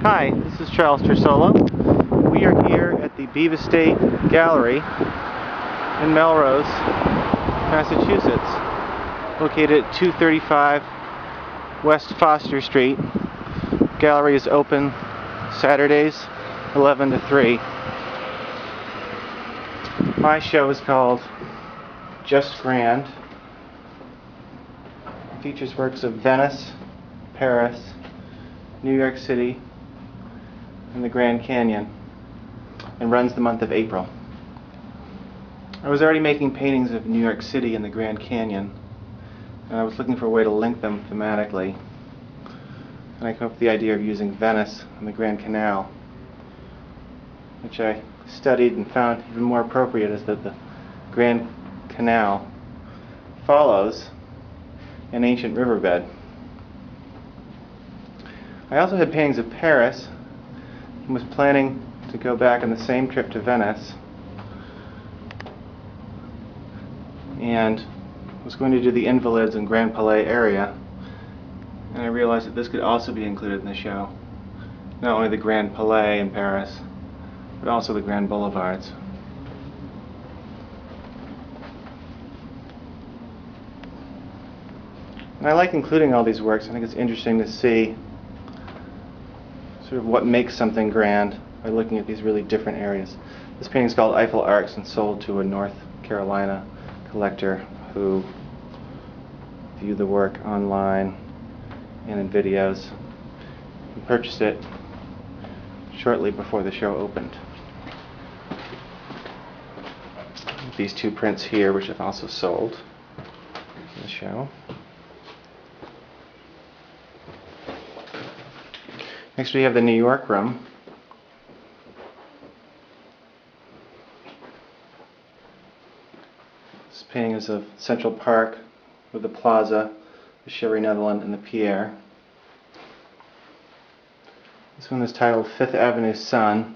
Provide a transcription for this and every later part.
Hi, this is Charles Tersolo. We are here at the Beebe State Gallery in Melrose, Massachusetts, located at 235 West Foster Street. Gallery is open Saturdays 11 to 3. My show is called Just Grand. It features works of Venice, Paris, New York City, and the Grand Canyon, and runs the month of April. I was already making paintings of New York City and the Grand Canyon, and I was looking for a way to link them thematically, and I came up with the idea of using Venice and the Grand Canal, which I studied and found even more appropriate is that the Grand Canal follows an ancient riverbed. I also had paintings of Paris and was planning to go back on the same trip to Venice and was going to do the Invalids and Grand Palais area, and I realized that this could also be included in the show. Not only the Grand Palais in Paris, but also the Grand Boulevards. And I like including all these works. I think it's interesting to see sort of what makes something grand by looking at these really different areas. This painting is called Eiffel Arcs and sold to a North Carolina collector who viewed the work online and in videos and purchased it shortly before the show opened. These two prints here, which I've also sold in the show. Next we have the New York room. This painting is of Central Park with the Plaza, the Sherry Netherland, and the Pierre. This one is titled Fifth Avenue Sun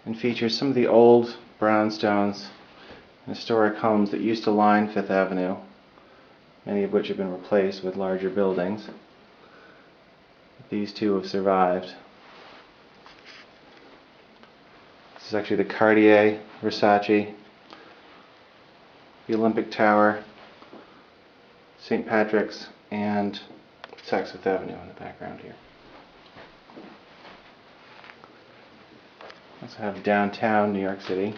and features some of the old brownstones and historic homes that used to line Fifth Avenue, many of which have been replaced with larger buildings. These two have survived. This is actually the Cartier, Versace, the Olympic Tower, St. Patrick's, and Saks Fifth Avenue in the background here. We also have downtown New York City,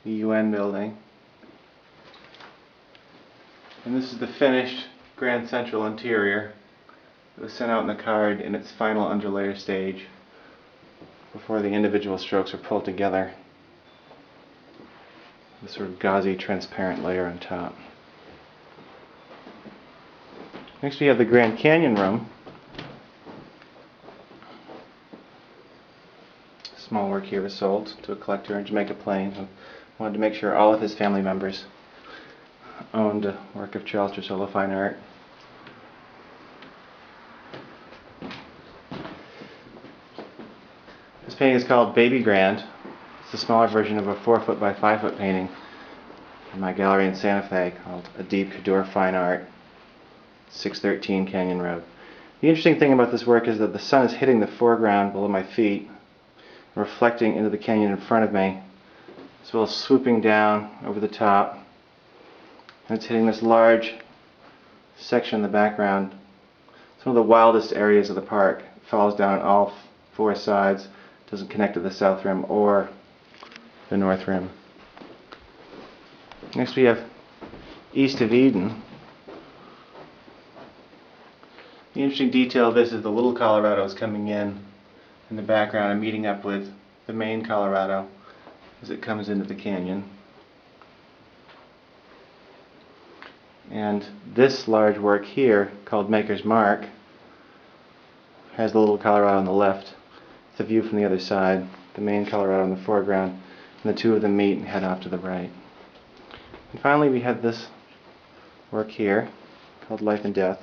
the UN building, and this is the finished Grand Central interior that was sent out in the card in its final underlayer stage before the individual strokes are pulled together. This sort of gauzy transparent layer on top. Next we have the Grand Canyon room. Small work here was sold to a collector in Jamaica Plain who wanted to make sure all of his family members owned a work of Charles Tersolo fine art. This painting is called Baby Grand. It's a smaller version of a 4-foot by 5-foot painting in my gallery in Santa Fe called A Deep Cador Fine Art, 613 Canyon Road. The interesting thing about this work is that the sun is hitting the foreground below my feet, reflecting into the canyon in front of me, as well as swooping down over the top. And it's hitting this large section in the background. Some of the wildest areas of the park. It falls down on all 4 sides, doesn't connect to the south rim or the north rim. Next we have East of Eden. The interesting detail of this is the little Colorado is coming in the background and meeting up with the main Colorado as it comes into the canyon. And this large work here, called Maker's Mark, has the little Colorado on the left. It's a view from the other side, the main Colorado in the foreground, and the two of them meet and head off to the right. And finally we have this work here, called Life and Death,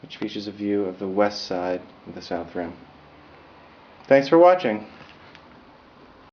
which features a view of the west side of the south rim. Thanks for watching.